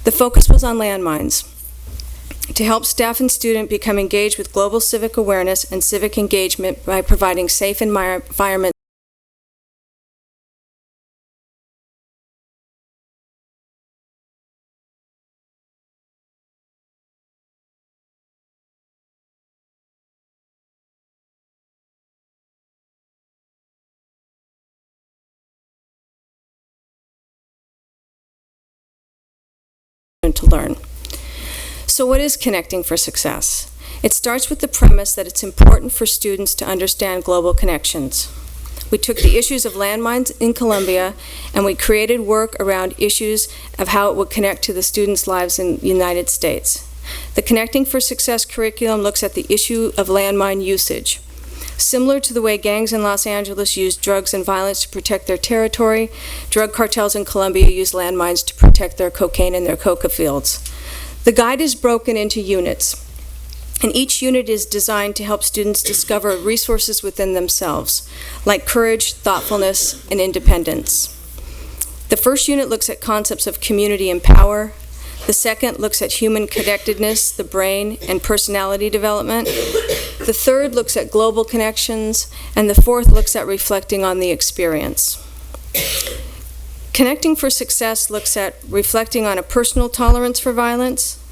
The focus was on landmines, to help staff and student become engaged with global civic awareness and civic engagement by providing safe environments to learn. So what is Connecting for Success? It starts with the premise that it's important for students to understand global connections. We took the issues of landmines in Colombia and we created work around issues of how it would connect to the students' lives in the United States. The Connecting for Success curriculum looks at the issue of landmine usage. Similar to the way gangs in Los Angeles use drugs and violence to protect their territory, drug cartels in Colombia use landmines to protect their cocaine and their coca fields. The guide is broken into units, and each unit is designed to help students discover resources within themselves, like courage, thoughtfulness, and independence. The first unit looks at concepts of community and power. The second looks at human connectedness, the brain, and personality development. The third looks at global connections, and the fourth looks at reflecting on the experience. Connecting for Success looks at reflecting on a personal tolerance for violence,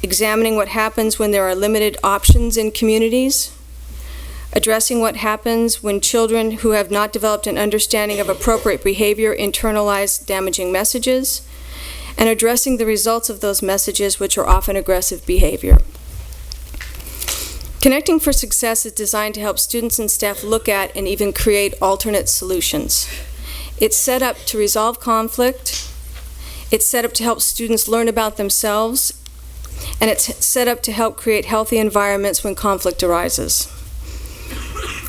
examining what happens when there are limited options in communities, addressing what happens when children who have not developed an understanding of appropriate behavior internalize damaging messages, and addressing the results of those messages, which are often aggressive behavior. Connecting for Success is designed to help students and staff look at and even create alternate solutions. It's set up to resolve conflict, it's set up to help students learn about themselves, and it's set up to help create healthy environments when conflict arises.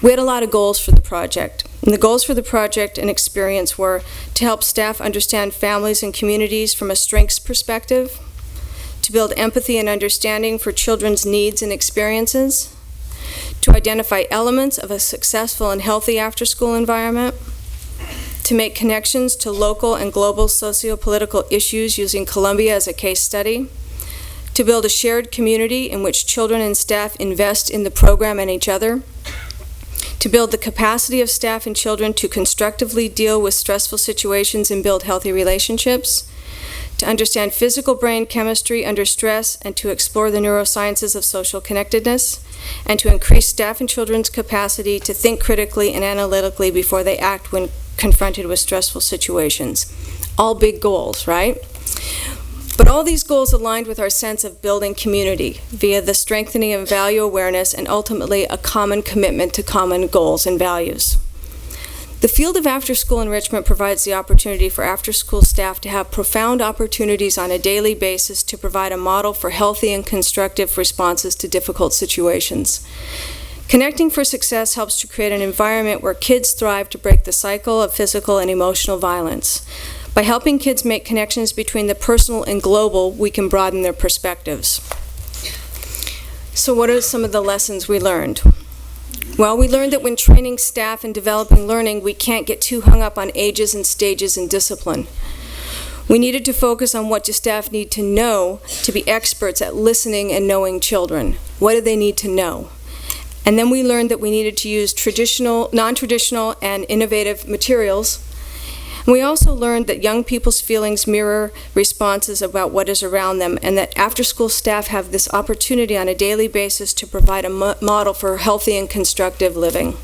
We had a lot of goals for the project. And the goals for the project and experience were to help staff understand families and communities from a strengths perspective, to build empathy and understanding for children's needs and experiences, to identify elements of a successful and healthy after-school environment, to make connections to local and global socio-political issues using Colombia as a case study, to build a shared community in which children and staff invest in the program and each other, to build the capacity of staff and children to constructively deal with stressful situations and build healthy relationships, to understand physical brain chemistry under stress and to explore the neurosciences of social connectedness, and to increase staff and children's capacity to think critically and analytically before they act when confronted with stressful situations. All big goals, right? But all these goals aligned with our sense of building community via the strengthening of value awareness and ultimately a common commitment to common goals and values. The field of after-school enrichment provides the opportunity for after-school staff to have profound opportunities on a daily basis to provide a model for healthy and constructive responses to difficult situations. Connecting for Success helps to create an environment where kids thrive to break the cycle of physical and emotional violence. By helping kids make connections between the personal and global, we can broaden their perspectives. So what are some of the lessons we learned? Well, we learned that when training staff and developing learning, we can't get too hung up on ages and stages and discipline. We needed to focus on what do staff need to know to be experts at listening and knowing children. What do they need to know? And then we learned that we needed to use traditional, non-traditional, and innovative materials. And we also learned that young people's feelings mirror responses about what is around them, and that after-school staff have this opportunity on a daily basis to provide a model for healthy and constructive living.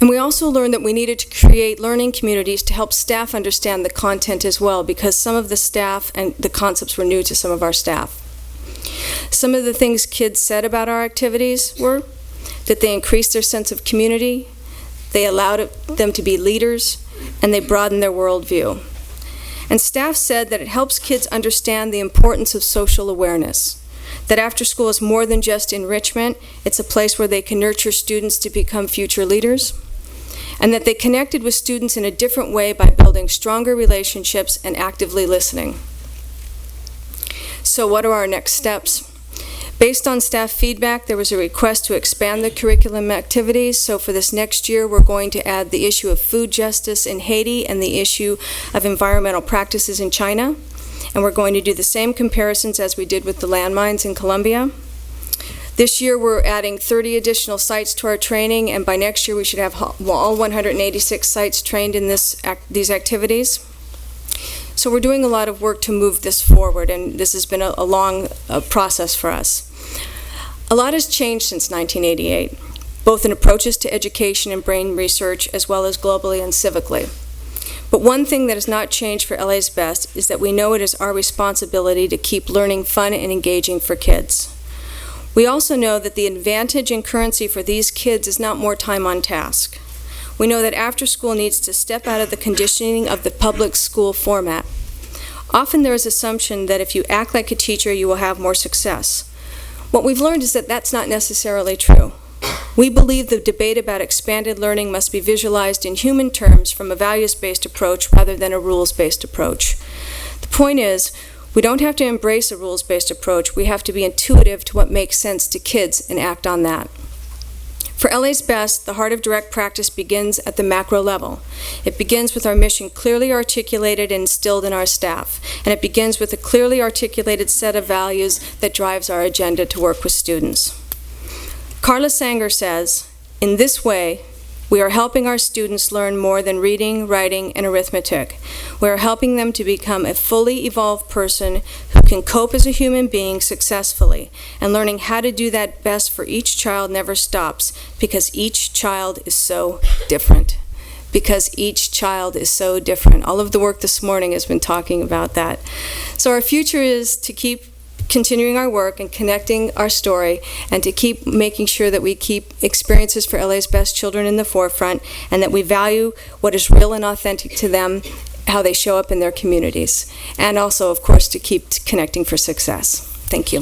And we also learned that we needed to create learning communities to help staff understand the content as well, because some of the staff and the concepts were new to some of our staff. Some of the things kids said about our activities were that they increased their sense of community, they allowed them to be leaders, and they broaden their worldview. And staff said that it helps kids understand the importance of social awareness, that after school is more than just enrichment, it's a place where they can nurture students to become future leaders, and that they connected with students in a different way by building stronger relationships and actively listening. So what are our next steps? Based on staff feedback, there was a request to expand the curriculum activities. So for this next year, we're going to add the issue of food justice in Haiti and the issue of environmental practices in China. and we're going to do the same comparisons as we did with the landmines in Colombia. This year we're adding 30 additional sites to our training, and by next year we should have all 186 sites trained in these activities. So we're doing a lot of work to move this forward, and this has been a long process for us. A lot has changed since 1988, both in approaches to education and brain research, as well as globally and civically. But one thing that has not changed for LA's Best is that we know it is our responsibility to keep learning fun and engaging for kids. We also know that the advantage and currency for these kids is not more time on task. We know that after school needs to step out of the conditioning of the public school format. Often there is assumption that if you act like a teacher, you will have more success. What we've learned is that that's not necessarily true. We believe the debate about expanded learning must be visualized in human terms from a values-based approach rather than a rules-based approach. The point is, we don't have to embrace a rules-based approach. We have to be intuitive to what makes sense to kids and act on that. For LA's Best, the heart of direct practice begins at the macro level. It begins with our mission clearly articulated and instilled in our staff, and it begins with a clearly articulated set of values that drives our agenda to work with students. Carla Sanger says, "In this way, we are helping our students learn more than reading, writing, and arithmetic. We are helping them to become a fully evolved person who can cope as a human being successfully, and learning how to do that best for each child never stops, because each child is so different." Because each child is so different. All of the work this morning has been talking about that. So our future is to keep continuing our work and connecting our story, and to keep making sure that we keep experiences for LA's Best children in the forefront, and that we value what is real and authentic to them, how they show up in their communities, and also, of course, to keep connecting for success. Thank you.